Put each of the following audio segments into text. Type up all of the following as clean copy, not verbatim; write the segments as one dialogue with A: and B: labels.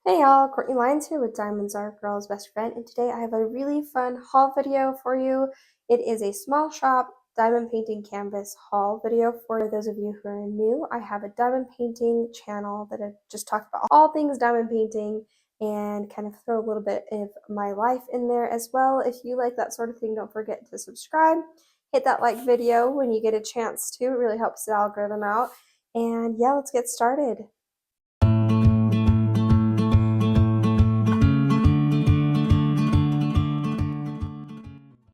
A: Hey y'all, Courtney Lyons here with Diamonds Are a Girl's Best Friend, and today I have a really fun haul video for you. It is a small shop diamond painting canvas haul video. For those of you who are new, I have a diamond painting channel that I just talk about all things diamond painting and kind of throw a little bit of my life in there as well. If you like that sort of thing, don't forget to subscribe. Hit that like video when you get a chance to. It really helps the algorithm out. And yeah, let's get started.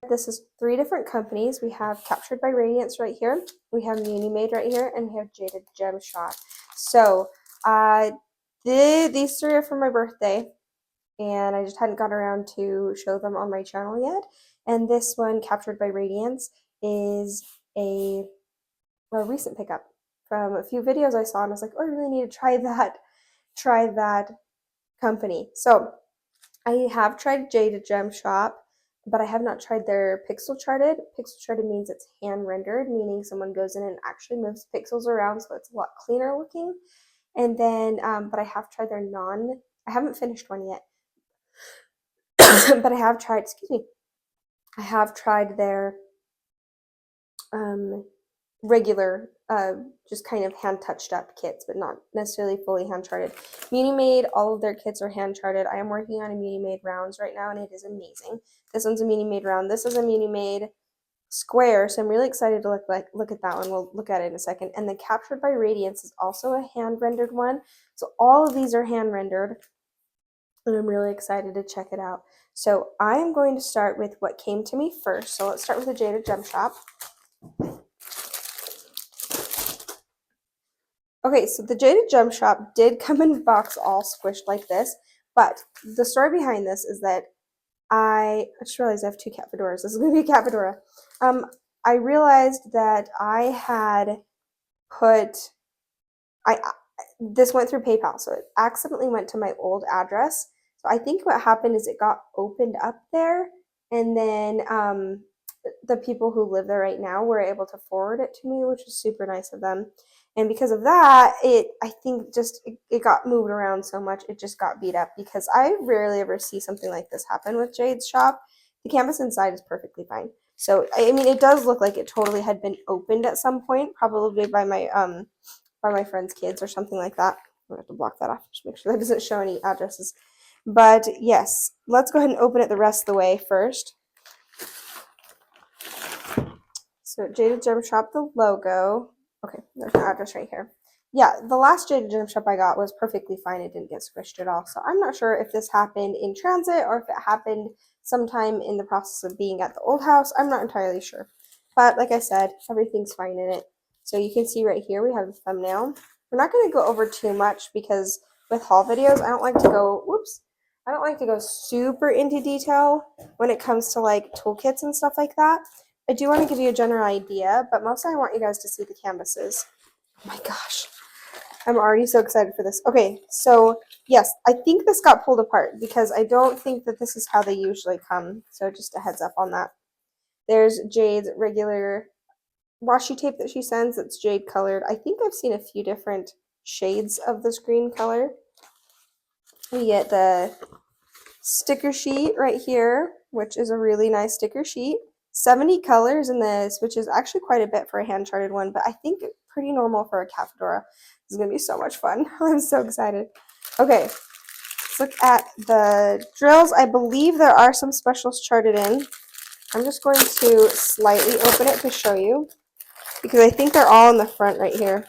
A: This is 3 different companies. We have Captured by Radiance right here, we have Munim Made right here, and we have Jada Gem Shop. So these 3 are for my birthday, and I just hadn't got around to show them on my channel yet. And this one, Captured by Radiance, is a recent pickup from a few videos I saw, and I was like, oh, I really need to try that company. So I have tried Jada Gem Shop, but I have not tried their pixel charted. Pixel charted means it's hand rendered, meaning someone goes in and actually moves pixels around, so it's a lot cleaner looking. And then, but I have tried their I haven't finished one yet, but I have tried, I have tried their regular, just kind of hand touched up kits, but not necessarily fully hand charted. Munim Made, all of their kits are hand charted. I am working on a Munim Made rounds right now, and it is amazing. This one's a Munim Made round. This is a Munim Made square, so I'm really excited to look at that one. We'll look at it in a second. And then Captured by Radiance is also a hand rendered one. So all of these are hand rendered, and I'm really excited to check it out. So I am going to start with what came to me first. So let's start with the Jada Gem Shop. Okay, so the Jaded Gem Shop did come in a box all squished like this, but the story behind this is that I just realized I have 2 cat fedoras. This is going to be a cat fedora. I realized that I had this went through PayPal, so it accidentally went to my old address. So I think what happened is it got opened up there, and then the people who live there right now were able to forward it to me, which is super nice of them. And because of that, I think it got moved around so much, it just got beat up, because I rarely ever see something like this happen with Jade's shop. The canvas inside is perfectly fine. So, I mean, it does look like it totally had been opened at some point, probably by my friend's kids or something like that. I'm going to have to block that off, just make sure that doesn't show any addresses. But yes, let's go ahead and open it the rest of the way first. So Jada Gem Shop, the logo. Okay, there's an address right here. Yeah, the last Jada Gem Shop I got was perfectly fine. It didn't get squished at all. So I'm not sure if this happened in transit or if it happened sometime in the process of being at the old house. I'm not entirely sure. But like I said, everything's fine in it. So you can see right here we have the thumbnail. We're not going to go over too much because with haul videos, I don't like to go super into detail when it comes to like toolkits and stuff like that. I do want to give you a general idea, but mostly I want you guys to see the canvases. Oh my gosh, I'm already so excited for this. Okay, so yes, I think this got pulled apart because I don't think that this is how they usually come. So just a heads up on that. There's Jade's regular washi tape that she sends that's jade colored. I think I've seen a few different shades of this green color. We get the sticker sheet right here, which is a really nice sticker sheet. 70 colors in this, which is actually quite a bit for a hand charted one, but I think pretty normal for a cat fedora. This is going to be so much fun. I'm so excited. Okay, let's look at the drills. I believe there are some specials charted in. I'm just going to slightly open it to show you, because I think they're all in the front right here.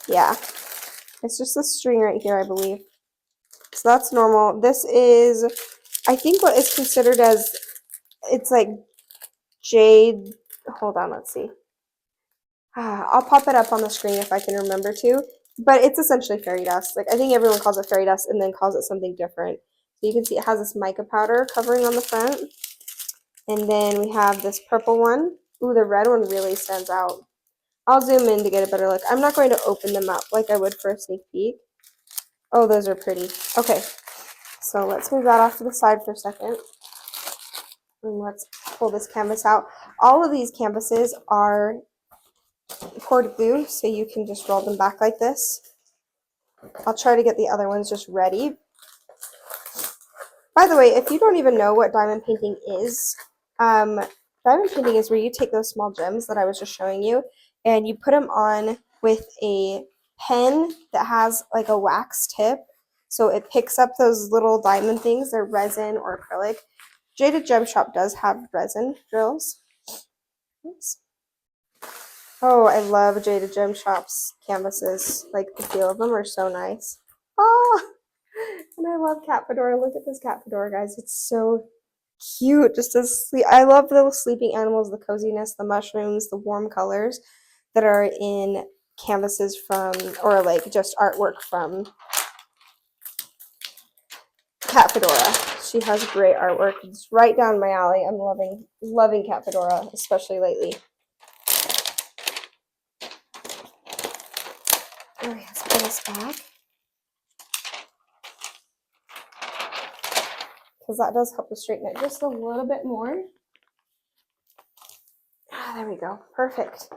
A: Yeah, it's just the string right here, I believe. So that's normal. This is, I think, what is considered as, it's like jade. Hold on, let's see. I'll pop it up on the screen if I can remember to. But it's essentially fairy dust. Like, I think everyone calls it fairy dust and then calls it something different. So you can see it has this mica powder covering on the front. And then we have this purple one. Ooh, the red one really stands out. I'll zoom in to get a better look. I'm not going to open them up like I would for a sneak peek. Oh, those are pretty. Okay, so let's move that off to the side for a second. And let's pull this canvas out. All of these canvases are cord glue, so you can just roll them back like this. I'll try to get the other ones just ready. By the way, if you don't even know what diamond painting is, diamond painting is where you take those small gems that I was just showing you and you put them on with a pen that has like a wax tip. So it picks up those little diamond things. They're resin or acrylic. Jaded Gem Shop does have resin drills. Oops. Oh, I love Jada Gem Shop's canvases. Like, the feel of them are so nice. Oh, and I love cat Fedora. Look at this cat Fedora, guys. It's so cute. Just as sleep. I love the sleeping animals, the coziness, the mushrooms, the warm colors that are in canvases from, or like just artwork from cat Fedora. She has great artwork. It's right down my alley. I'm loving cat Fedora, especially lately. Oh, let's put this back. Because that does help to straighten it just a little bit more. Ah, there we go. Perfect.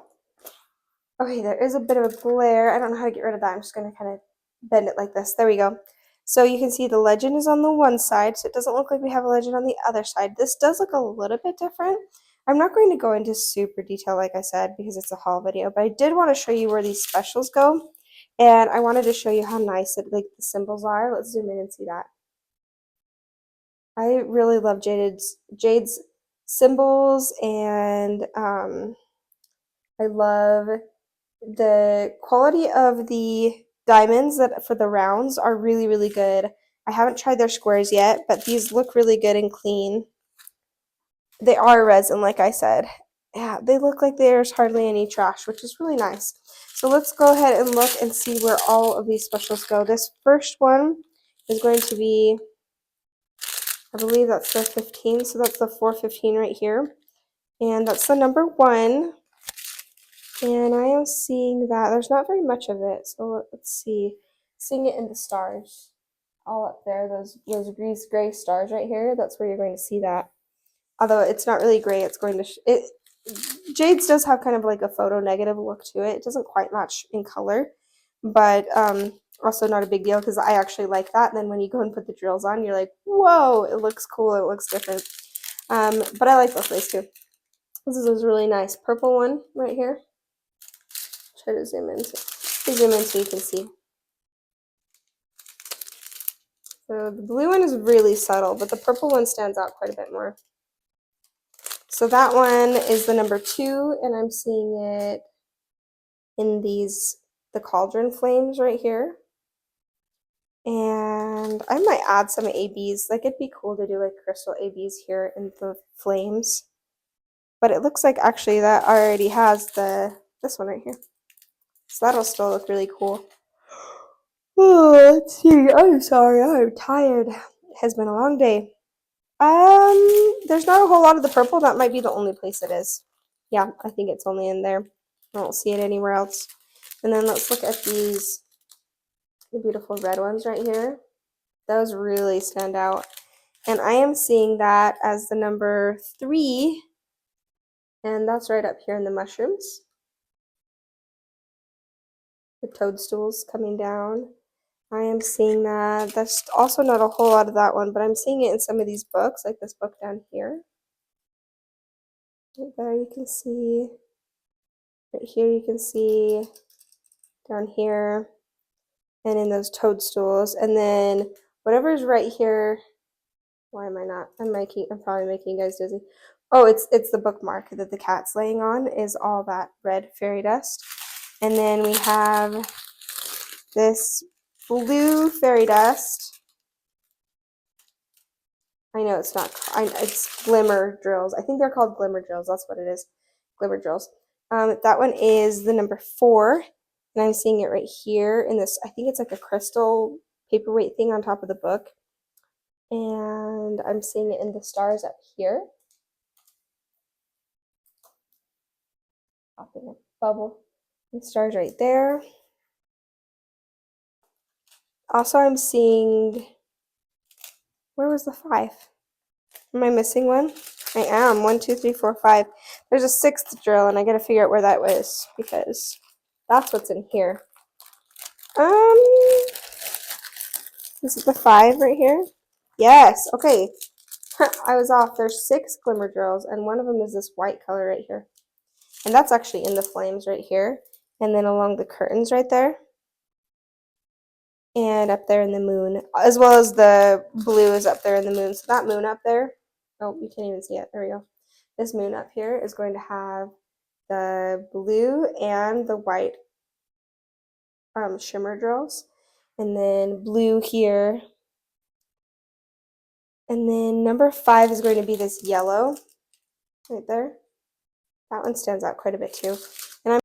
A: Okay, there is a bit of a glare. I don't know how to get rid of that. I'm just going to kind of bend it like this. There we go. So you can see the legend is on the one side, so it doesn't look like we have a legend on the other side. This does look a little bit different. I'm not going to go into super detail, like I said, because it's a haul video, but I did want to show you where these specials go, and I wanted to show you how nice the symbols are. Let's zoom in and see that. I really love Jade's symbols, and I love the quality of the diamonds that for the rounds are really, really good. I haven't tried their squares yet, but these look really good and clean. They are resin, like I said. Yeah, they look like there's hardly any trash, which is really nice. So let's go ahead and look and see where all of these specials go. This first one is going to be, I believe that's the 15, so that's the 415 right here. And that's the number 1. And I am seeing that there's not very much of it. So let's see. Seeing it in the stars. All up there, those gray stars right here, that's where you're going to see that. Although it's not really gray, it's going to Jade's does have kind of like a photo negative look to it. It doesn't quite match in color, but also not a big deal because I actually like that. And then when you go and put the drills on, you're like, whoa, it looks cool, it looks different. But I like both ways too. This is a really nice purple one right here. Try to zoom in so you can see. So the blue one is really subtle, but the purple one stands out quite a bit more. So that one is the number 2, and I'm seeing it in the cauldron flames right here. And I might add some ABs. Like, it'd be cool to do like crystal ABs here in the flames. But it looks like actually that already has this one right here. So that'll still look really cool. Oh, let's see. I'm sorry, I'm tired. It has been a long day. There's not a whole lot of the purple. That might be the only place it is. Yeah, I think it's only in there. I don't see it anywhere else. And then let's look at the beautiful red ones right here. Those really stand out. And I am seeing that as the number 3. And that's right up here in the mushrooms. The toadstools coming down. I am seeing that. That's also not a whole lot of that one, but I'm seeing it in some of these books, like this book down here. Right there you can see. Right here you can see. Down here. And in those toadstools. And then whatever's right here. Why am I not? I'm probably making you guys dizzy. Oh, it's the bookmark that the cat's laying on is all that red fairy dust. And then we have this blue fairy dust. I know it's not, it's glimmer drills. I think they're called glimmer drills. That's what it is. Glimmer drills. That one is the number 4. And I'm seeing it right here in this, I think it's like a crystal paperweight thing on top of the book. And I'm seeing it in the stars up here. Popping a bubble. The stars right there. Also, I'm seeing, where was the 5? Am I missing one? I am. 1, 2, 3, 4, 5. There's a 6th drill, and I gotta figure out where that was because that's what's in here. Is it the 5 right here? Yes, okay. I was off. There's 6 glimmer drills, and one of them is this white color right here. And that's actually in the flames right here. And then along the curtains right there. And up there in the moon. As well as the blue is up there in the moon. So that moon up there, oh, you can't even see it. There we go. This moon up here is going to have the blue and the white shimmer drills. And then blue here. And then number 5 is going to be this yellow right there. That one stands out quite a bit too. And I'm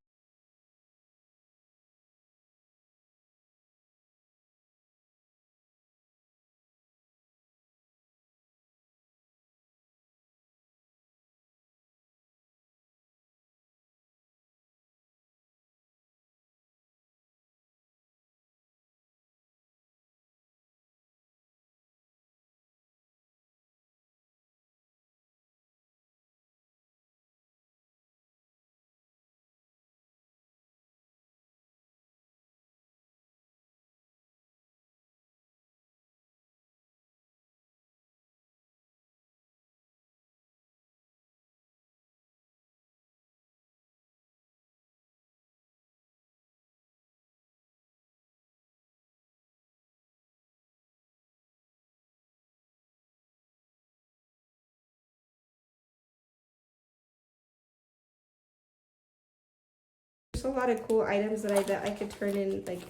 A: there's a lot of cool items that I could turn in, like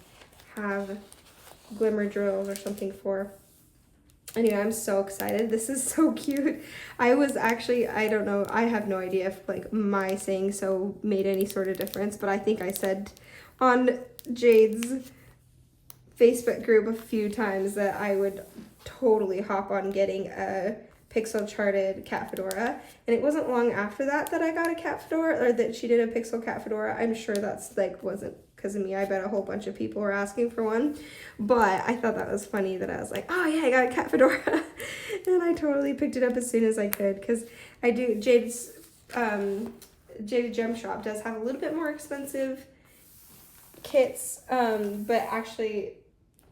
A: have glimmer drills or something for. Anyway, I'm so excited. This is so cute. I was actually, I don't know, I have no idea if like my saying so made any sort of difference, but I think I said on Jade's Facebook group a few times that I would totally hop on getting a pixel charted cat fedora, and it wasn't long after that that I got a cat fedora, or that she did a pixel cat fedora. I'm sure that's like wasn't because of me. I bet a whole bunch of people were asking for one, but I thought that was funny that I was like, oh yeah, I got a cat fedora. And I totally picked it up as soon as I could, because I do Jade's Jada Gem Shop does have a little bit more expensive kits, but actually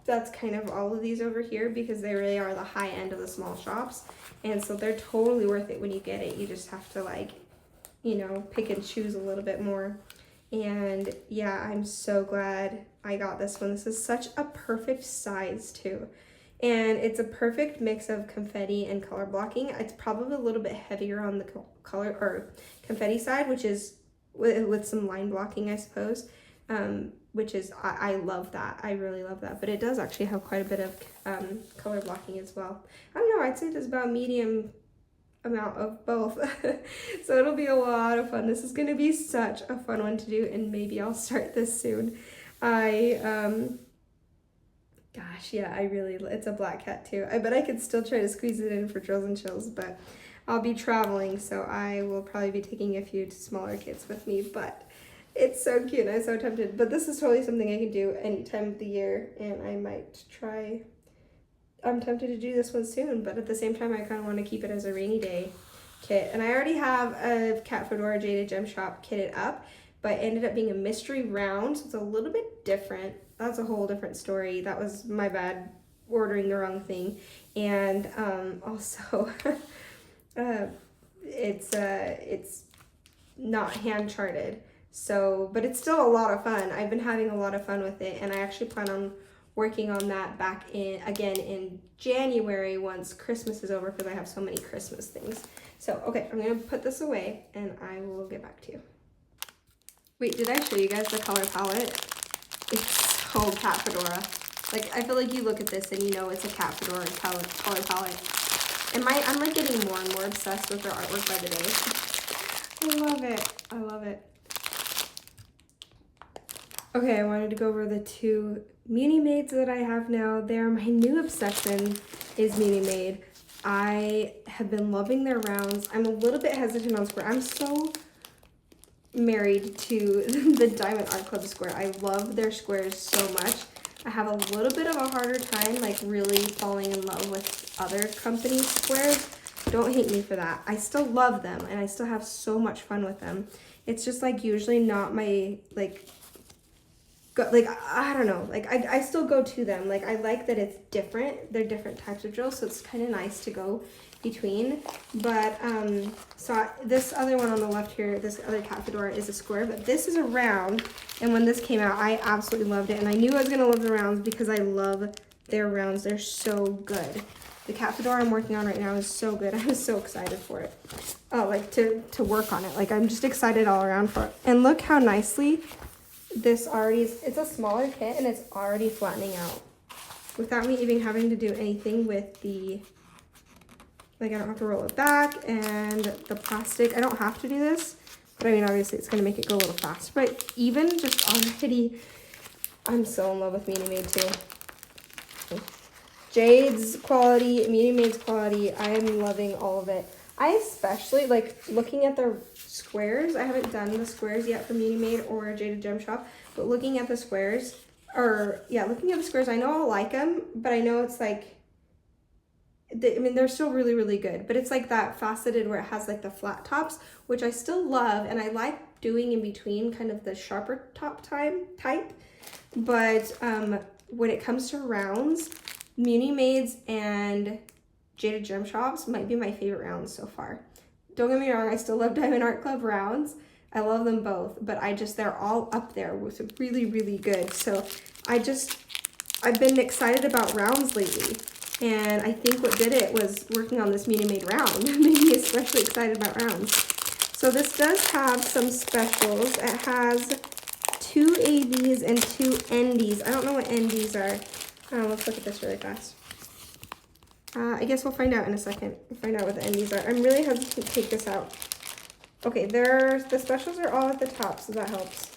A: that's kind of all of these over here, because they really are the high end of the small shops, and so they're totally worth it when you get it. You just have to, like, you know, pick and choose a little bit more. And yeah, I'm so glad I got this one. This is such a perfect size too, and it's a perfect mix of confetti and color blocking. It's probably a little bit heavier on the color or confetti side, which is with some line blocking, I suppose. Which is, I love that. I really love that. But it does actually have quite a bit of color blocking as well. I don't know, I'd say there's about medium amount of both. So it'll be a lot of fun. This is going to be such a fun one to do, and maybe I'll start this soon. Gosh, yeah, it's a black cat too. I bet I could still try to squeeze it in for drills and chills, but I'll be traveling, so I will probably be taking a few smaller kits with me, but it's so cute. I'm so tempted, but this is totally something I can do any time of the year, and I might try. I'm tempted to do this one soon, but at the same time, I kind of want to keep it as a rainy day kit. And I already have a cat fedora Jada Gem Shop kitted up, but it ended up being a mystery round, so it's a little bit different. That's a whole different story. That was my bad, ordering the wrong thing. And also, it's not hand charted. So, but it's still a lot of fun. I've been having a lot of fun with it, and I actually plan on working on that back again in January once Christmas is over, because I have so many Christmas things. So, okay, I'm gonna put this away and I will get back to you. Wait, did I show you guys the color palette? It's so cat fedora. Like, I feel like you look at this and you know it's a cat fedora color palette. And I'm like getting more and more obsessed with their artwork by the day. I love it. I love it. Okay, I wanted to go over the 2 Munim Mades that I have now. They're my new obsession, is Munim Made. I have been loving their rounds. I'm a little bit hesitant on square. I'm so married to the Diamond Art Club square. I love their squares so much. I have a little bit of a harder time like really falling in love with other companies' squares. Don't hate me for that. I still love them and I still have so much fun with them. It's just like usually not my like go, like, I don't know, like I still go to them. Like I like that it's different. They're different types of drills, so it's kind of nice to go between. But so this other one on the left here, this other cat Fedora is a square, but this is a round. And when this came out, I absolutely loved it, and I knew I was gonna love the rounds because I love their rounds. They're so good. The cat Fedora I'm working on right now is so good. I was so excited for it. Oh, like to work on it. Like I'm just excited all around for it. And look how nicely this already is. It's a smaller kit and it's already flattening out without me even having to do anything with the, like I don't have to roll it back and the plastic. I don't have to do this, but I mean obviously it's gonna make it go a little faster. But even just already, I'm so in love with Munim Made too. Jade's quality, Munim Made's quality, I am loving all of it. I especially like looking at the squares. I haven't done the squares yet for Munim Made or Jada Gem Shop, but looking at the squares, looking at the squares, I know I'll like them, but I know it's like, I mean, they're still really, really good, but it's like that faceted where it has like the flat tops, which I still love, and I like doing in between kind of the sharper top type, but when it comes to rounds, Munim Made's and Jada Gem Shops might be my favorite rounds so far. Don't get me wrong, I still love Diamond Art Club rounds. I love them both, but they're all up there with really, really good. So I've been excited about rounds lately. And I think what did it was working on this Munim Made round. Made me especially excited about rounds. So this does have some specials. It has 2 ABs and 2 NDs. I don't know what NDs are. Let's look at this really fast. I guess we'll find out in a second. We'll find out what the NDs are. I'm really hesitant to take this out. Okay, the specials are all at the top, so that helps.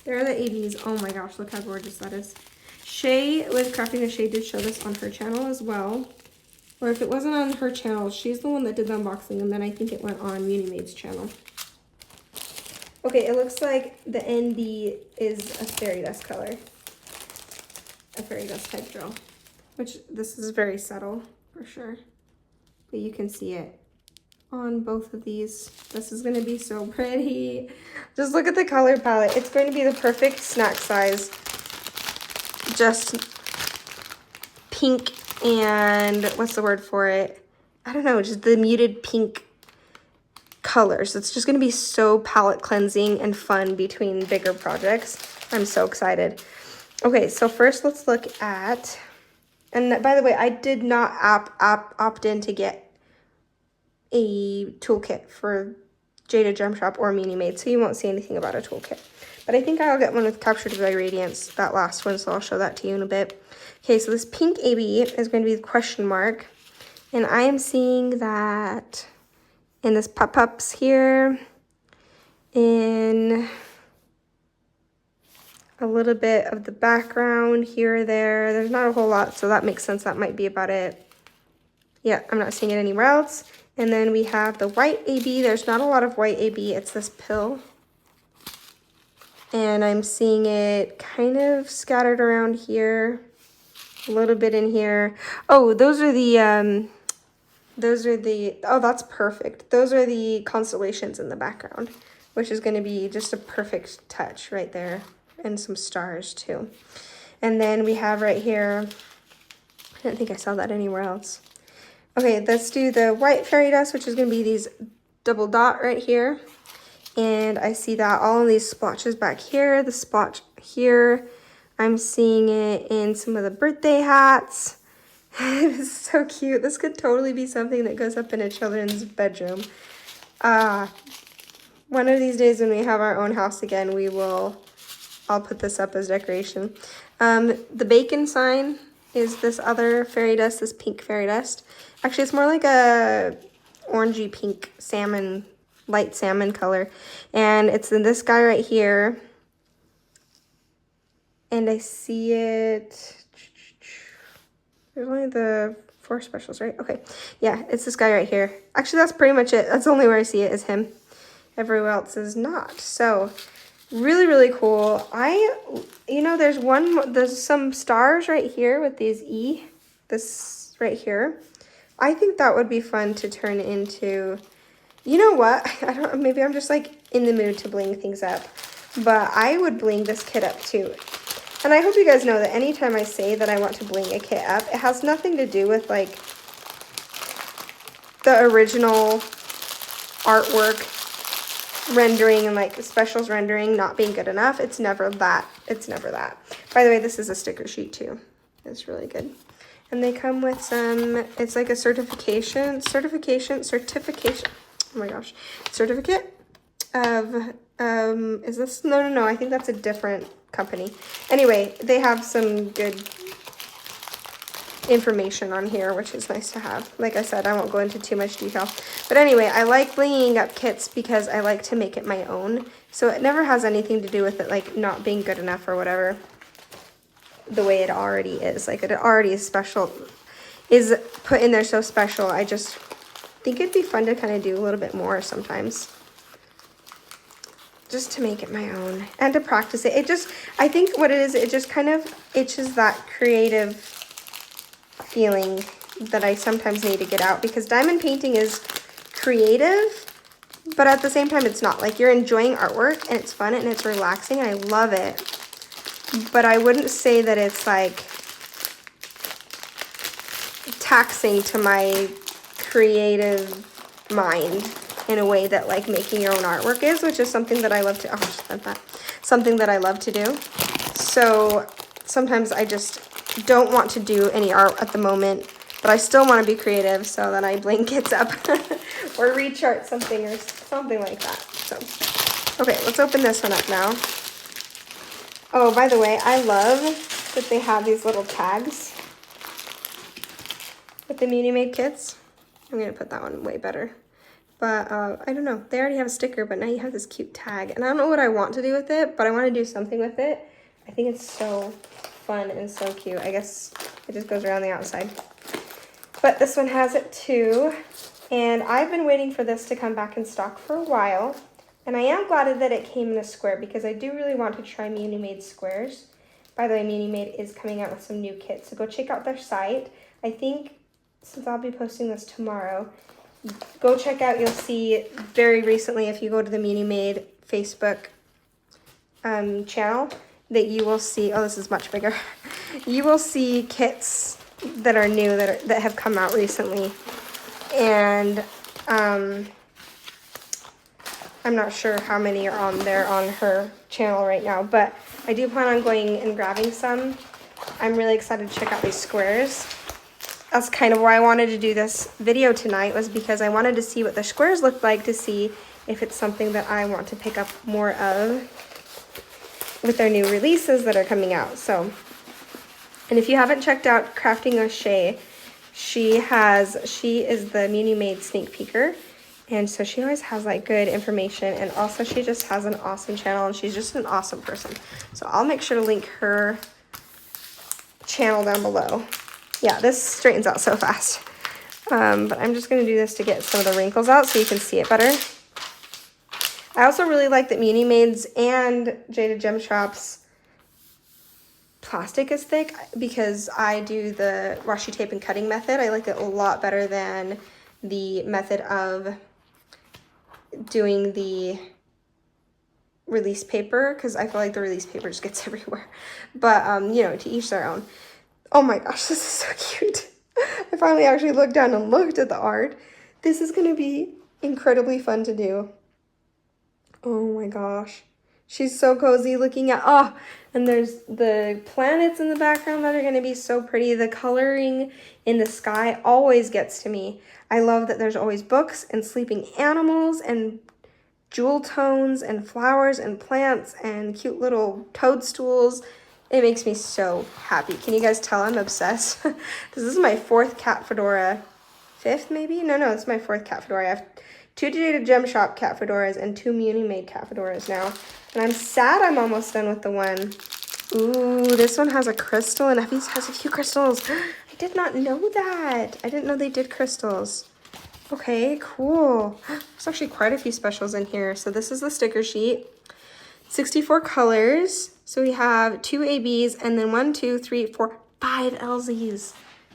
A: There are the ABs. Oh my gosh, look how gorgeous that is. Shay with Crafting the Shay did show this on her channel as well. Or if it wasn't on her channel, she's the one that did the unboxing, and then I think it went on Munim Made's channel. Okay, it looks like the ND is a fairy dust color. A fairy dust type drill, which this is very subtle for sure, but you can see it on both of these. This is going to be so pretty. Just look at the color palette. It's going to be the perfect snack size. Just pink and what's the word for it? I don't know, just the muted pink colors. It's just going to be so palette cleansing and fun between bigger projects. I'm so excited. Okay, so first let's look at, and by the way, I did not opt in to get a toolkit for Jada Gem Shop or Munim Made, so you won't see anything about a toolkit. But I think I'll get one with Captured by Radiance, that last one, so I'll show that to you in a bit. Okay, so this pink AB is going to be the question mark, and I am seeing that in this pop-ups here, in a little bit of the background here or there. There's not a whole lot, so that makes sense. That might be about it. Yeah, I'm not seeing it anywhere else. And then we have the white AB. There's not a lot of white AB. It's this pill. And I'm seeing it kind of scattered around here. A little bit in here. Oh, those are the, oh, that's perfect. Those are the constellations in the background, which is going to be just a perfect touch right there. And some stars too. And then we have right here, I don't think I saw that anywhere else. Okay, let's do the white fairy dust, which is going to be these double dot right here. And I see that all of these splotches back here, the splotch here. I'm seeing it in some of the birthday hats. This is so cute. This could totally be something that goes up in a children's bedroom. One of these days when we have our own house again, I'll put this up as decoration. The bacon sign is this other fairy dust, this pink fairy dust. Actually, it's more like a orangey pink salmon, light salmon color. And it's in this guy right here. And I see it. There's only the 4 specials, right? Okay. Yeah, it's this guy right here. Actually, that's pretty much it. That's the only where I see it is him. Everywhere else is not. So really, really cool. You know, there's some stars right here with these this right here. I think that would be fun to turn into, you know what? Maybe I'm just like in the mood to bling things up. but I would bling this kit up too. And I hope you guys know that anytime I say that I want to bling a kit up, it has nothing to do with like the original artwork rendering and like specials rendering not being good enough. It's never that. It's never that. By the way, this is a sticker sheet too. It's really good. And they come with some, it's like a certificate of, is this, no, I think that's a different company. Anyway, they have some good information on here, which is nice to have. Like I said, I won't go into too much detail. But anyway, I like blinging up kits because I like to make it my own. So it never has anything to do with it like not being good enough or whatever. The way it already is. Like it already is special, is put in there so special. I just think it'd be fun to kind of do a little bit more sometimes. Just to make it my own and to practice it. It just, I think what it is, it just kind of itches that creative feeling that I sometimes need to get out, because diamond painting is creative, but at the same time it's not. Like you're enjoying artwork and it's fun and it's relaxing and I love it. But I wouldn't say that it's like taxing to my creative mind in a way that like making your own artwork is, which is something that I love to, something that I love to do. So sometimes I just don't want to do any art at the moment, but I still want to be creative, so then I bling kits up or rechart something or something like that. So, okay, let's open this one up now. Oh, by the way, I love that they have these little tags with the Munim Made kits. I'm going to put that one way better. But I don't know. They already have a sticker, but now you have this cute tag. And I don't know what I want to do with it, but I want to do something with it. I think it's so fun and so cute. I guess it just goes around the outside. But this one has it too. And I've been waiting for this to come back in stock for a while. And I am glad that it came in a square because I do really want to try Munim Made squares. By the way, Munim Made is coming out with some new kits, so go check out their site. I think, since I'll be posting this tomorrow, go check out, you'll see very recently, if you go to the Munim Made Facebook channel, that you will see, oh, this is much bigger. You will see kits that are new, that have come out recently. And I'm not sure how many are on there on her channel right now, but I do plan on going and grabbing some. I'm really excited to check out these squares. That's kind of why I wanted to do this video tonight, was because I wanted to see what the squares look like, to see if it's something that I want to pick up more of with their new releases that are coming out. So, and if you haven't checked out Crafting with Shay, she is the Munim Made sneak peeker. And so she always has like good information, and also she just has an awesome channel, and she's just an awesome person. So I'll make sure to link her channel down below. Yeah, this straightens out so fast. But I'm just going to do this to get some of the wrinkles out so you can see it better. I also really like that Munim Made's and Jada Gem Shop's plastic is thick, because I do the washi tape and cutting method. I like it a lot better than the method of doing the release paper, because I feel like the release paper just gets everywhere. But, you know, to each their own. Oh my gosh, this is so cute. I finally actually looked down and looked at the art. This is going to be incredibly fun to do. Oh my gosh. She's so cozy looking at, oh, and there's the planets in the background that are going to be so pretty. The coloring in the sky always gets to me. I love that there's always books and sleeping animals and jewel tones and flowers and plants and cute little toadstools. It makes me so happy. Can you guys tell I'm obsessed? This is my 4th cat fedora. 5th maybe? No, it's my 4th cat fedora. I have 2 Jada Gem Shop cat fedoras and 2 Munim Made cat fedoras now. And I'm sad I'm almost done with the one. Ooh, this one has a crystal, and Effie's has a few crystals. I did not know that. I didn't know they did crystals. Okay, cool. There's actually quite a few specials in here. So this is the sticker sheet. 64 colors. So we have 2 ABs and then 1, 2, 3, 4, 5 LZs.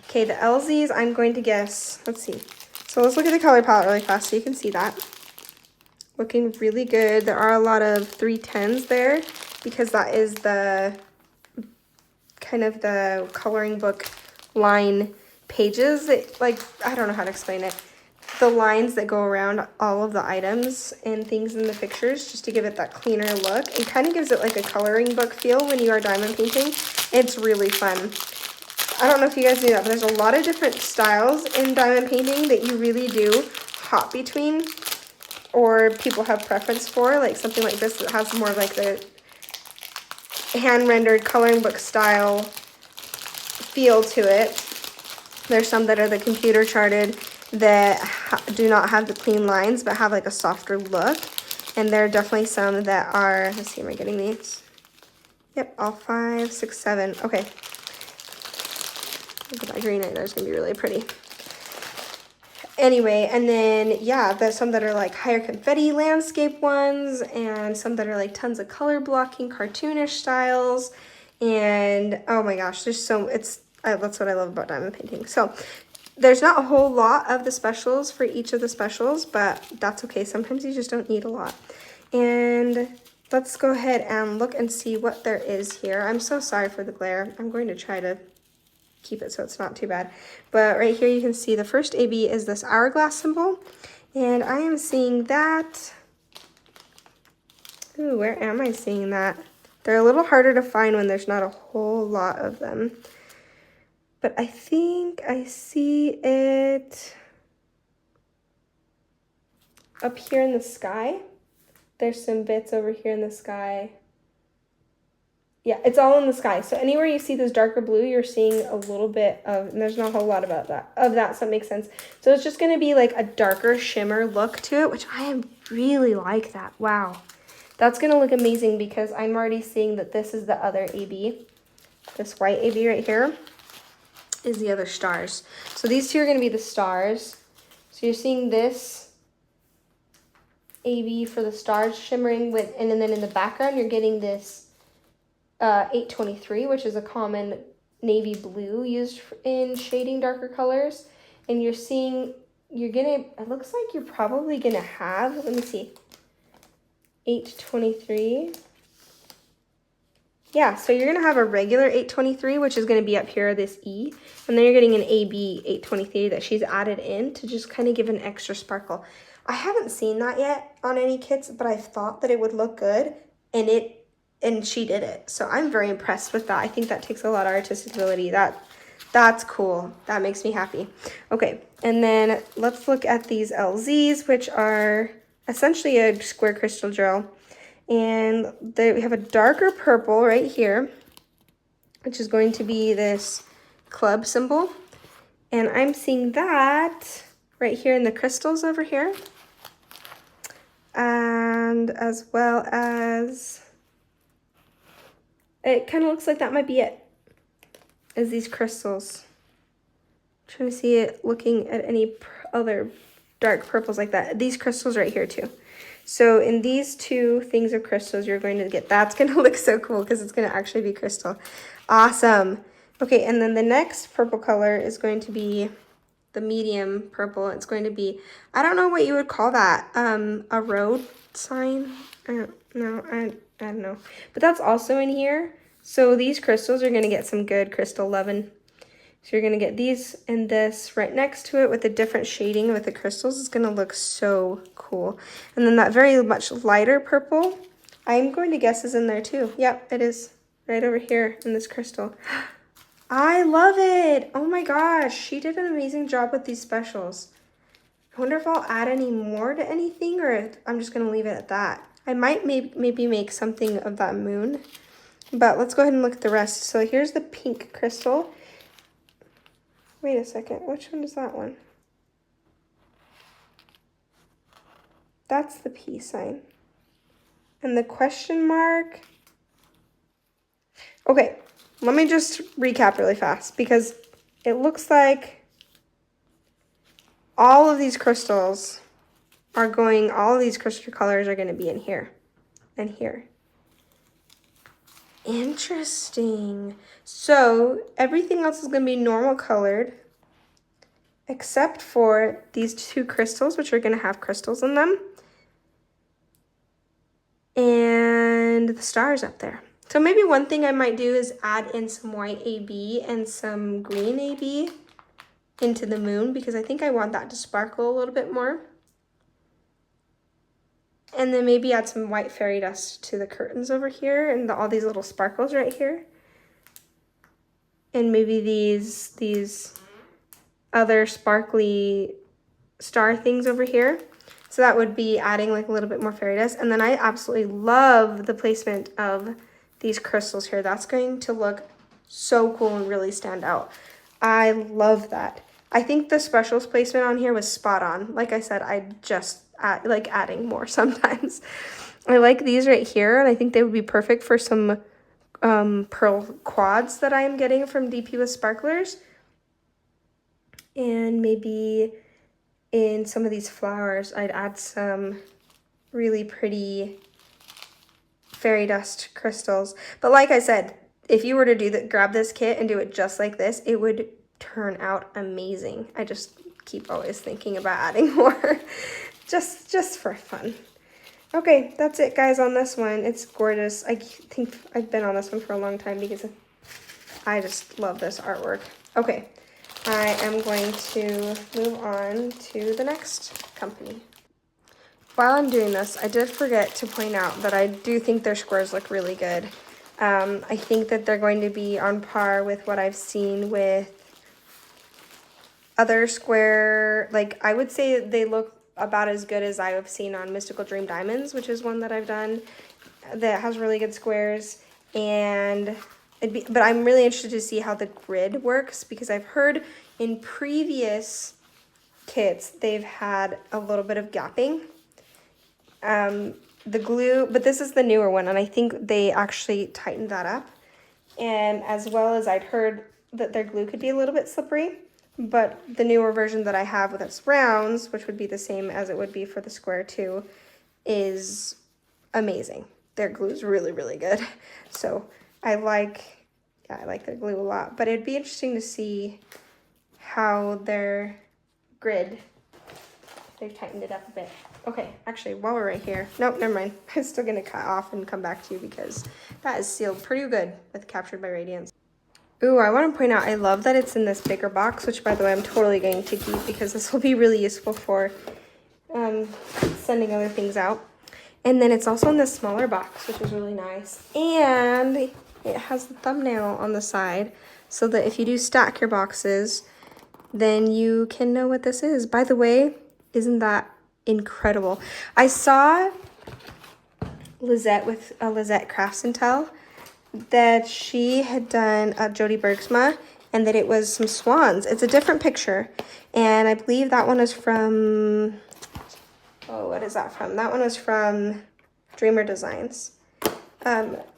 A: Okay, the LZs I'm going to guess. Let's see. So let's look at the color palette really fast so you can see that. Looking really good. There are a lot of 310s there because that is the kind of the coloring book line pages. Like, I don't know how to explain it. The lines that go around all of the items and things in the pictures just to give it that cleaner look. It kind of gives it like a coloring book feel when you are diamond painting. It's really fun. I don't know if you guys knew that, but there's a lot of different styles in diamond painting that you really do hop between, or people have preference for, like something like this that has more of like the hand-rendered coloring book style feel to it. There's some that are the computer charted that do not have the clean lines but have like a softer look, and there are definitely some that are, let's see, am I getting these? Yep, all 5, 6, 7. Okay. Look at that green eye, there's gonna be really pretty. Anyway, and then yeah, there's some that are like higher confetti landscape ones, and some that are like tons of color blocking cartoonish styles. And oh my gosh, there's so, that's what I love about diamond painting. So there's not a whole lot of the specials for each of the specials, but that's okay. Sometimes you just don't need a lot. And let's go ahead and look and see what there is here. I'm so sorry for the glare. I'm going to try to keep it so it's not too bad. But right here you can see the first AB is this hourglass symbol. And I am seeing that. Ooh, where am I seeing that? They're a little harder to find when there's not a whole lot of them. But I think I see it up here in the sky. There's some bits over here in the sky. Yeah, it's all in the sky. So anywhere you see this darker blue, you're seeing a little bit of, and there's not a whole lot about that, so it makes sense. So it's just gonna be like a darker shimmer look to it, which I am really like that. Wow. That's gonna look amazing because I'm already seeing that this is the other AB. This white AB right here is the other stars. So these two are gonna be the stars. So you're seeing this AB for the stars shimmering with, and then in the background, you're getting this 823, which is a common navy blue used in shading darker colors. And you're seeing, it looks like you're probably gonna have, let me see, 823. Yeah, so you're gonna have a regular 823, which is gonna be up here, this E, and then you're getting an AB 823 that she's added in to just kind of give an extra sparkle. I haven't seen that yet on any kits, but I thought that it would look good, and she did it. So I'm very impressed with that. I think that takes a lot of artistic ability. That's cool. That makes me happy. Okay, and then let's look at these LZs, which are essentially a square crystal drill. And we have a darker purple right here, which is going to be this club symbol. And I'm seeing that right here in the crystals over here. And as well as, it kind of looks like that might be it, is these crystals. I'm trying to see it looking at any other dark purples like that. These crystals right here too. So in these two things of crystals, you're going to get, that's going to look so cool because it's going to actually be crystal. Awesome. Okay, and then the next purple color is going to be the medium purple. It's going to be, I don't know what you would call that, a road sign? I don't know. But that's also in here. So these crystals are going to get some good crystal loving. So you're going to get these and this right next to it with a different shading with the crystals. It's going to look so cool. And then that very much lighter purple, I'm going to guess is in there too. Yep, it is right over here in this crystal. I love it. Oh my gosh, she did an amazing job with these specials. I wonder if I'll add any more to anything, or I'm just going to leave it at that. I might maybe make something of that moon, but let's go ahead and look at the rest. So here's the pink crystal. Wait a second, which one is that one? That's the peace sign. And the question mark. Okay, let me just recap really fast because it looks like all of these crystals are going, all of these crystal colors are going to be in here and here. Interesting. So everything else is going to be normal colored except for these two crystals, which are going to have crystals in them. and the stars up there. So maybe one thing I might do is add in some white AB and some green AB into the moon, because I think I want that to sparkle a little bit more. And then maybe add some white fairy dust to the curtains over here and all these little sparkles right here. And maybe these other sparkly star things over here. So that would be adding like a little bit more fairy dust. And then I absolutely love the placement of these crystals here. That's going to look so cool and really stand out. I love that. I think the specials placement on here was spot on. Like I said, I just like adding more sometimes. I like these right here, and I think they would be perfect for some pearl quads that I am getting from DP with Sparklers. And maybe in some of these flowers, I'd add some really pretty fairy dust crystals. But like I said, if you were to do that, grab this kit and do it just like this, it would turn out amazing. I just keep always thinking about adding more just for fun. Okay, that's it guys on this one. It's gorgeous. I think I've been on this one for a long time because I just love this artwork. Okay, I am going to move on to the next company. While I'm doing this, I did forget to point out that I do think their squares look really good. I think that they're going to be on par with what I've seen with other square, like I would say they look about as good as I have seen on Mystical Dream Diamonds, which is one that I've done that has really good squares. And but I'm really interested to see how the grid works, because I've heard in previous kits they've had a little bit of gapping. The glue, but this is the newer one, and I think they actually tightened that up. And as well as I'd heard that their glue could be a little bit slippery, but the newer version that I have with its rounds, which would be the same as it would be for the square too, is amazing. Their glue is really, really good. So I like their glue a lot, but it'd be interesting to see how their grid, they've tightened it up a bit. Okay, actually, while we're right here, nope, never mind. I'm still gonna cut off and come back to you because that is sealed pretty good with Captured by Radiance. Ooh, I want to point out, I love that it's in this bigger box, which by the way, I'm totally going to keep because this will be really useful for sending other things out. And then it's also in this smaller box, which is really nice. And it has the thumbnail on the side so that if you do stack your boxes, then you can know what this is. By the way, isn't that incredible? I saw Lizette with a Lizette Crafts and Tell that she had done a Jody Bergsma, and that it was some swans. It's a different picture, and I believe that one is from, oh, what is that from? That one was from Dreamer Designs.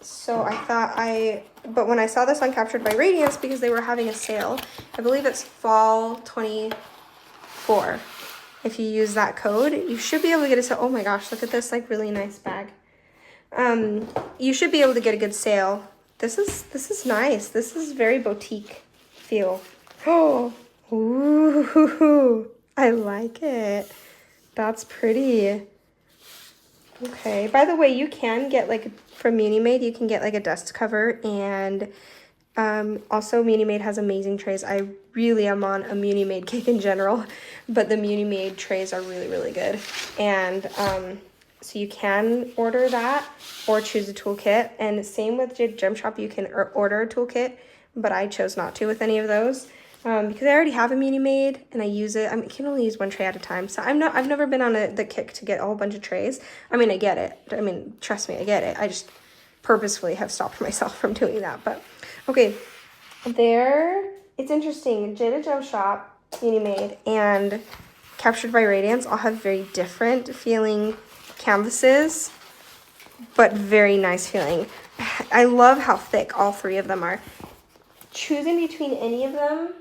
A: So I thought but when I saw this on Captured by Radiance, because they were having a sale, I believe it's fall 24. If you use that code, you should be able to get a sale. Oh my gosh, look at this like really nice bag. You should be able to get a good sale. This is nice. This is very boutique feel. Oh, ooh, I like it. That's pretty. Okay, by the way, you can get like from Munimade, you can get like a dust cover, and also Munimade has amazing trays. I really am on a Munimade kick in general, but the Munimade trays are really, really good. And so you can order that or choose a toolkit. And same with Jada Gem Shop, you can order a toolkit, but I chose not to with any of those because I already have a Munimade and I use it. I mean, I can only use one tray at a time, so I've never been on the kick to get a whole bunch of trays. I mean, I get it. I mean, trust me, I get it. I just purposefully have stopped myself from doing that. But okay, it's interesting. Jada Gem Shop, Munimade, and Captured by Radiance all have very different feeling canvases, but very nice feeling. I love how thick all three of them are. Choosing between any of them,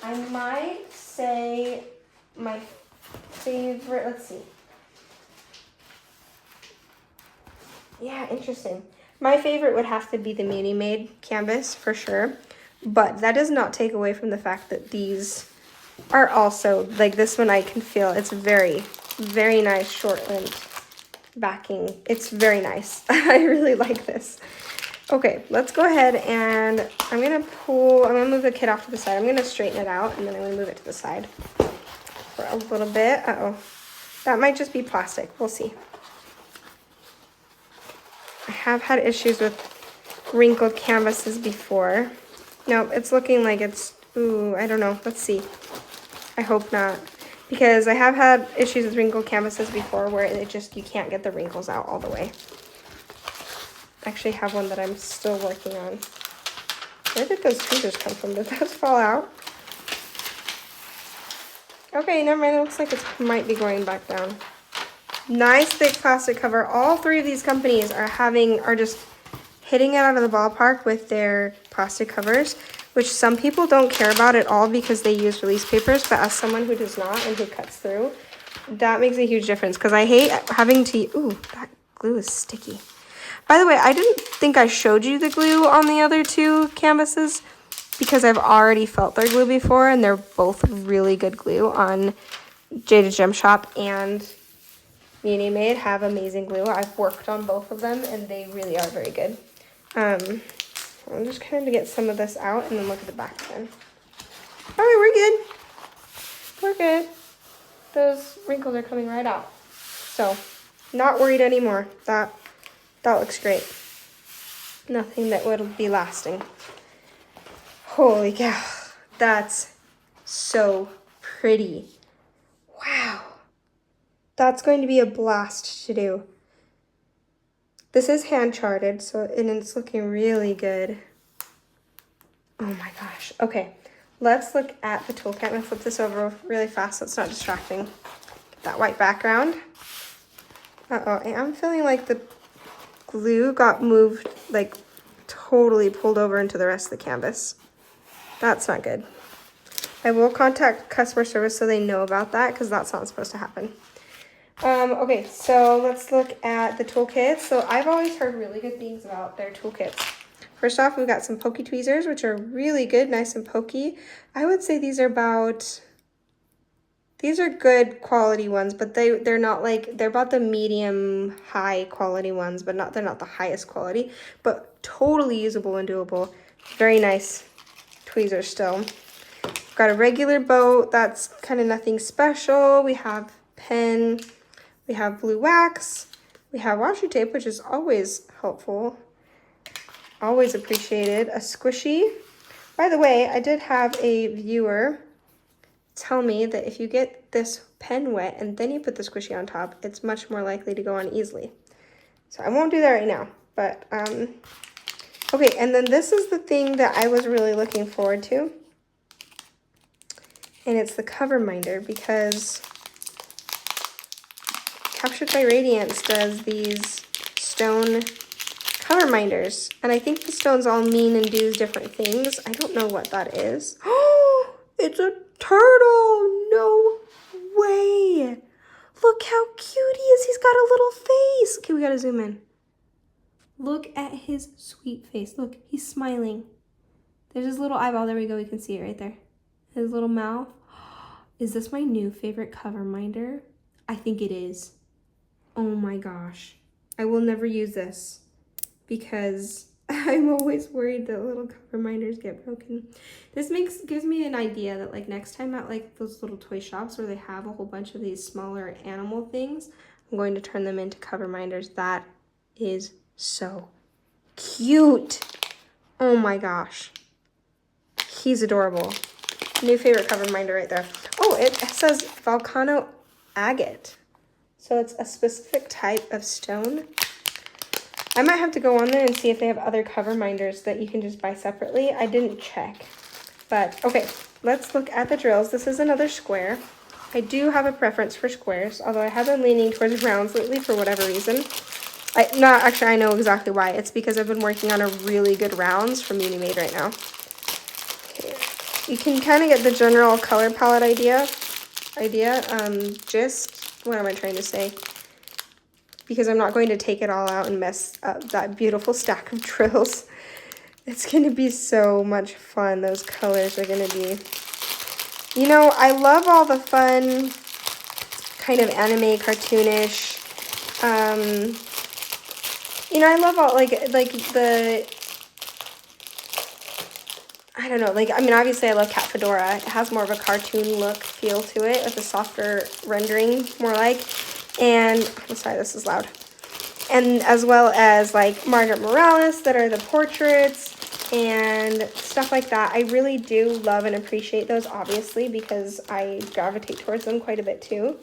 A: I might say my favorite, let's see. Yeah, interesting. My favorite would have to be the Munimade canvas for sure, but that does not take away from the fact that these are also, like this one I can feel, it's very, very nice short length backing. It's very nice. I really like this. Okay, let's go ahead and I'm gonna move the kit off to the side. I'm gonna straighten it out and then I'm gonna move it to the side for a little bit. Uh-oh, that might just be plastic. We'll see. I have had issues with wrinkled canvases before. No, it's looking like it's, ooh, I don't know. Let's see. I hope not. Because I have had issues with wrinkled canvases before where you can't get the wrinkles out all the way. I actually have one that I'm still working on. Where did those tweezers come from? Did those fall out? Okay, never mind. It looks like it might be going back down. Nice thick plastic cover. All three of these companies are just hitting it out of the ballpark with their plastic covers, which some people don't care about at all because they use release papers, but as someone who does not and who cuts through, that makes a huge difference because I hate having to, ooh, that glue is sticky. By the way, I didn't think I showed you the glue on the other two canvases because I've already felt their glue before, and they're both really good glue. On Jada Gem Shop and Munim Made have amazing glue. I've worked on both of them, and they really are very good. I'm just kind of get some of this out and then look at the back then. All right, we're good. We're good. Those wrinkles are coming right out. So, not worried anymore. That looks great. Nothing that would be lasting. Holy cow. That's so pretty. Wow. That's going to be a blast to do. This is hand charted, and it's looking really good. Oh my gosh. Okay, let's look at the toolkit. I'm gonna flip this over really fast so it's not distracting. Get that white background. Uh-oh, I'm feeling like the glue got moved, like totally pulled over into the rest of the canvas. That's not good. I will contact customer service so they know about that because that's not supposed to happen. Okay, so let's look at the toolkits. So I've always heard really good things about their toolkits. First off, we've got some pokey tweezers, which are really good, nice and pokey. I would say these are good quality ones, but they're not like, they're about the medium high quality ones, but they're not the highest quality, but totally usable and doable. Very nice tweezers still. We've got a regular boat, that's kind of nothing special. We have pen, we have blue wax, we have washi tape, which is always helpful, always appreciated. A squishy. By the way, I did have a viewer tell me that if you get this pen wet and then you put the squishy on top, it's much more likely to go on easily. So I won't do that right now, but okay, and then this is the thing that I was really looking forward to, and it's the cover minder, because Captured by Radiance does these stone cover minders, and I think the stones all mean and do different things. I don't know what that is. Oh, it's a turtle! No way! Look how cute he is. He's got a little face. Okay, we gotta zoom in. Look at his sweet face. Look, he's smiling. There's his little eyeball. There we go. We can see it right there. His little mouth. Is this my new favorite cover minder? I think it is. Oh my gosh. I will never use this because I'm always worried that little cover minders get broken. This gives me an idea that like next time at like those little toy shops where they have a whole bunch of these smaller animal things, I'm going to turn them into cover minders. That is so cute. Oh my gosh. He's adorable. New favorite cover minder right there. Oh, it says Volcano Agate. So it's a specific type of stone. I might have to go on there and see if they have other cover minders that you can just buy separately. I didn't check. But okay, let's look at the drills. This is another square. I do have a preference for squares, although I have been leaning towards rounds lately for whatever reason. I know exactly why. It's because I've been working on a really good rounds from Munim Made right now. Okay. You can kind of get the general color palette idea. What am I trying to say? Because I'm not going to take it all out and mess up that beautiful stack of drills. It's going to be so much fun. Those colors are going to be... You know, I love all the fun kind of anime, cartoonish You know, I love all, like the, I don't know, like, I mean, obviously I love Cat Fedora. It has more of a cartoon look feel to it with a softer rendering, more like. And, I'm sorry, this is loud. And as well as, like, Margaret Morales, that are the portraits and stuff like that. I really do love and appreciate those, obviously, because I gravitate towards them quite a bit, too.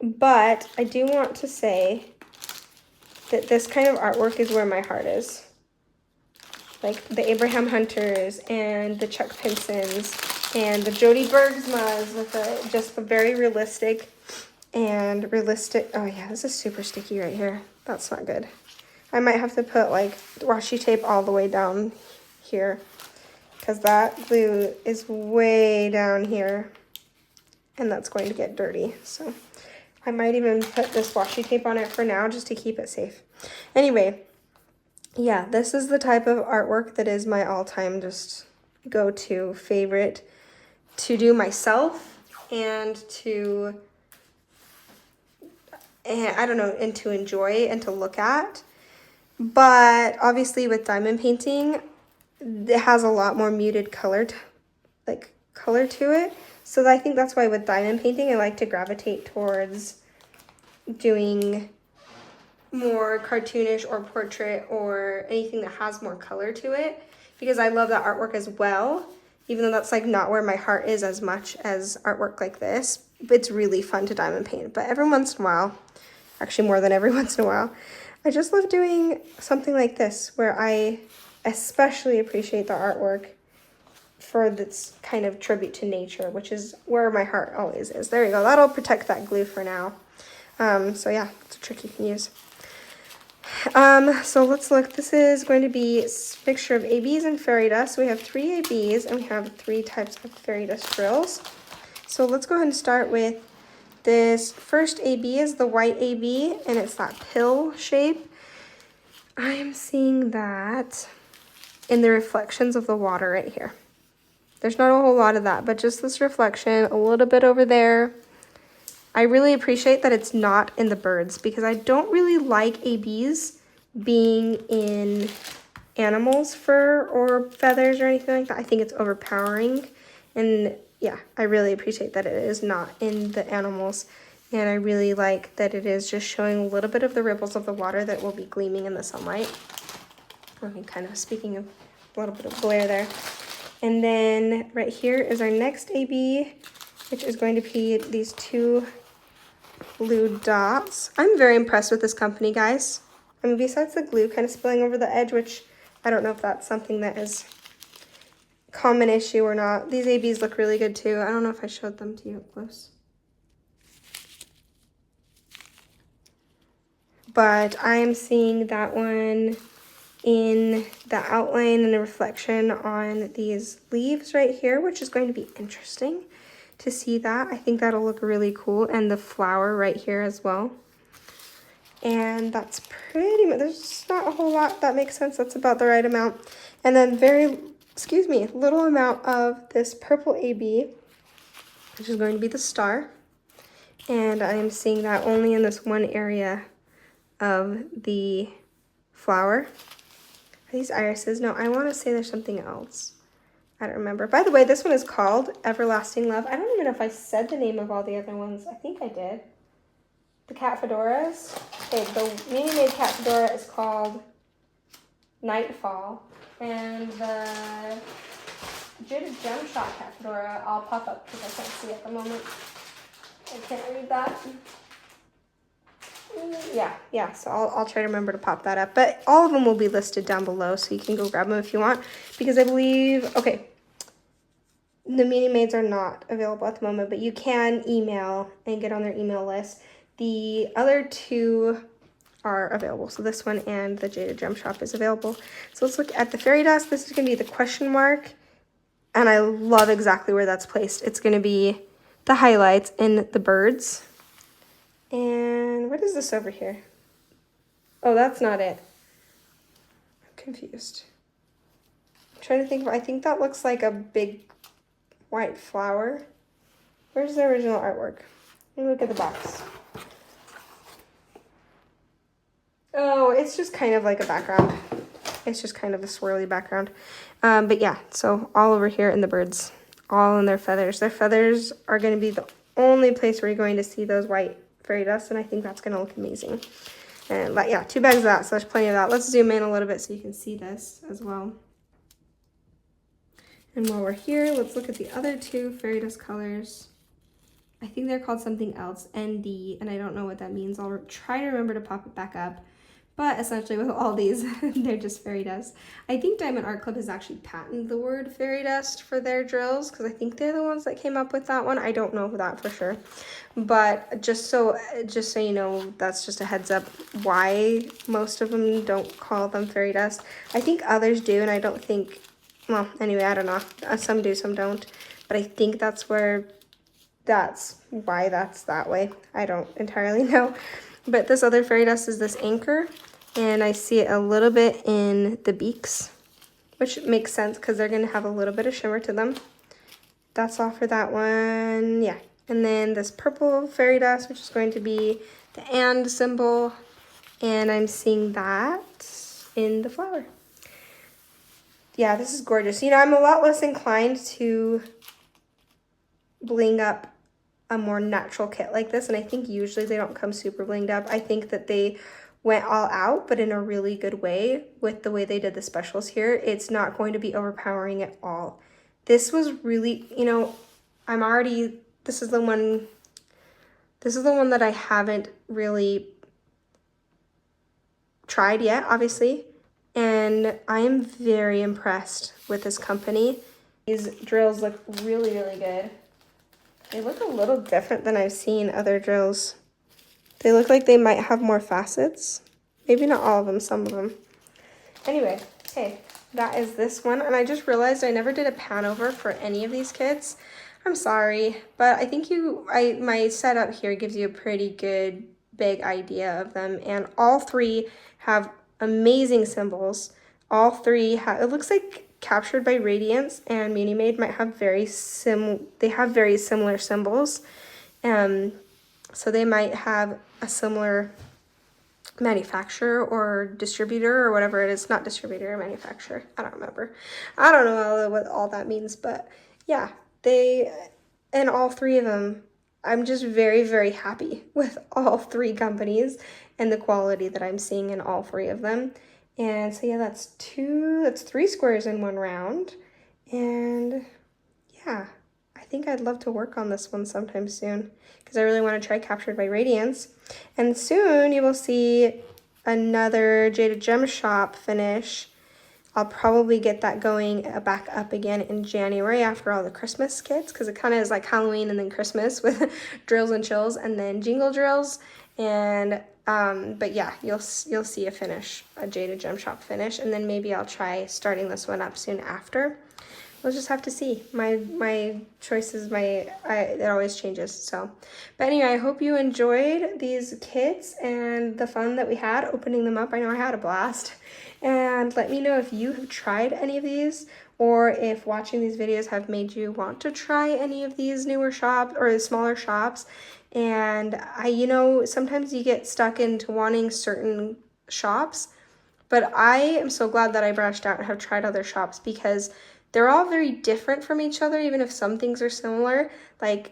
A: But I do want to say that this kind of artwork is where my heart is. Like the Abraham Hunters and the Chuck Pinsons and the Jody Bergsmas with just the very realistic, oh yeah, this is super sticky right here. That's not good. I might have to put like washi tape all the way down here because that glue is way down here and that's going to get dirty. So I might even put this washi tape on it for now just to keep it safe. Anyway, yeah, this is the type of artwork that is my all-time just go-to favorite to do myself and to, I don't know, and to enjoy and to look at. But obviously with diamond painting, it has a lot more muted color to it. So I think that's why with diamond painting, I like to gravitate towards doing more cartoonish or portrait or anything that has more color to it, because I love that artwork as well, even though that's like not where my heart is as much as artwork like this. It's really fun to diamond paint, but every once in a while, actually more than every once in a while, I just love doing something like this where I especially appreciate the artwork for this kind of tribute to nature, which is where my heart always is. There you go. That'll protect that glue for now. So yeah, it's a trick you can use. So let's look. This is going to be a mixture of ABs and fairy dust. So we have 3 ABs and we have 3 types of fairy dust drills. So let's go ahead and start with this first AB is the white AB and it's that pill shape. I am seeing that in the reflections of the water right here. There's not a whole lot of that, but just this reflection, a little bit over there. I really appreciate that it's not in the birds because I don't really like ABs being in animals' fur or feathers or anything like that. I think it's overpowering. And yeah, I really appreciate that it is not in the animals. And I really like that it is just showing a little bit of the ripples of the water that will be gleaming in the sunlight. I mean, kind of speaking of a little bit of glare there. And then right here is our next AB, which is going to be these 2 blue dots. I'm very impressed with this company, guys. I mean, besides the glue kind of spilling over the edge, which I don't know if that's something that is a common issue or not. These ABs look really good too. I don't know if I showed them to you up close. But I'm seeing that one in the outline and the reflection on these leaves right here, which is going to be interesting to see that. I think that'll look really cool, and the flower right here as well. And that's pretty much, there's not a whole lot that makes sense. That's about the right amount. And then little amount of this purple AB, which is going to be the star. And I am seeing that only in this one area of the flower. Are these irises? No, I want to say there's something else. I don't remember. By the way, this one is called Everlasting Love. I don't even know if I said the name of all the other ones. I think I did. The Cat Fedoras. Okay, the Munim Made Cat Fedora is called Nightfall. And the Jada Gem Shop Cat Fedora, I'll pop up because I can't see at the moment. I can't read that. Yeah, so I'll try to remember to pop that up. But all of them will be listed down below, so you can go grab them if you want. Because I believe, okay, the Munim Mades are not available at the moment, but you can email and get on their email list. The other 2 are available. So this one and the Jada Gem Shop is available. So let's look at the fairy dust. This is going to be the question mark. And I love exactly where that's placed. It's going to be the highlights in the birds. And what is this over here? Oh, that's not it. I'm confused. I'm trying to think. I think that looks like a big white flower. Where's the original artwork? Let me look at the box. Oh, it's just kind of like a background. It's just kind of a swirly background. But yeah, so all over here in the birds, all in their feathers. Their feathers are going to be the only place where you're going to see those white fairy dust, and I think that's going to look amazing. And but yeah, 2 bags of that, so there's plenty of that. Let's zoom in a little bit so you can see this as well. And while we're here, let's look at the other 2 fairy dust colors. I think they're called something else, ND, and I don't know what that means. I'll try to remember to pop it back up. But essentially with all these, they're just fairy dust. I think Diamond Art Club has actually patented the word fairy dust for their drills, because I think they're the ones that came up with that one. I don't know that for sure. But just so you know, that's just a heads up why most of them don't call them fairy dust. I think others do, and I don't think, well, anyway, I don't know. Some do, some don't. But I think that's why that's that way. I don't entirely know. But this other fairy dust is this Anchor, and I see it a little bit in the beaks, which makes sense because they're going to have a little bit of shimmer to them. That's all for that one. Yeah. And then this purple fairy dust, which is going to be the and symbol, and I'm seeing that in the flower. Yeah, this is gorgeous. You know, I'm a lot less inclined to bling up a more natural kit like this, and I think usually they don't come super blinged up. I think that they went all out, but in a really good way with the way they did the specials here. It's not going to be overpowering at all. This was really, you know, this is the one that I haven't really tried yet, obviously, and I am very impressed with this company. These drills look really, really good. They look a little different than I've seen other drills. They look like they might have more facets. Maybe not all of them, some of them. Anyway, okay, that is this one. And I just realized I never did a pan over for any of these kits. I'm sorry, but I think my setup here gives you a pretty good big idea of them. And all 3 have amazing symbols. All 3 have, it looks like Captured by Radiance and Munim Made might have very similar symbols. So they might have a similar manufacturer or distributor or whatever it is. Not distributor or manufacturer. I don't remember. I don't know what all that means, but yeah, and all 3 of them, I'm just very, very happy with all 3 companies and the quality that I'm seeing in all 3 of them. And so yeah, that's 3 squares in 1 round. And yeah, I think I'd love to work on this one sometime soon because I really want to try Captured by Radiance. And soon you will see another Jada Gem Shop finish. I'll probably get that going back up again in January after all the Christmas kits, because it kind of is like Halloween and then Christmas with drills and chills and then jingle drills. And but yeah, you'll see a Jada Gem Shop finish, and then maybe I'll try starting this one up soon after. We'll just have to see. My choices, it always changes. So, but anyway, I hope you enjoyed these kits and the fun that we had opening them up. I know I had a blast. And let me know if you have tried any of these, or if watching these videos have made you want to try any of these newer shops or the smaller shops. And you know, sometimes you get stuck into wanting certain shops, but I am so glad that I branched out and have tried other shops, because they're all very different from each other, even if some things are similar. Like,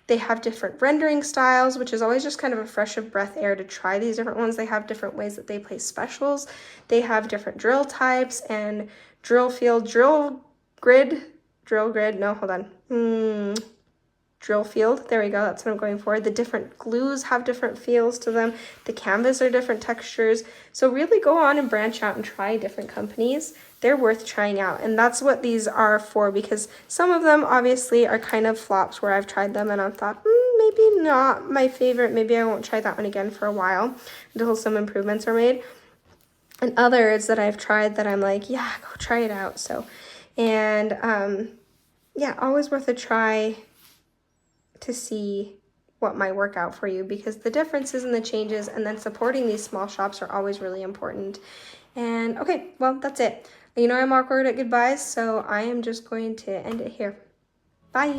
A: they have different rendering styles, which is always just kind of a fresh of breath air to try these different ones. They have different ways that they place specials. They have different drill types and drill field, drill grid, no, hold on. Drill field, there we go, that's what I'm going for. The different glues have different feels to them. The canvas are different textures. So really go on and branch out and try different companies. They're worth trying out, and that's what these are for, because some of them obviously are kind of flops where I've tried them and I've thought, maybe not my favorite, maybe I won't try that one again for a while until some improvements are made. And others that I've tried that I'm like, yeah, go try it out. So, and yeah, always worth a try to see what might work out for you, because the differences and the changes and then supporting these small shops are always really important. And okay, well, that's it. You know I'm awkward at goodbyes, so I am just going to end it here. Bye.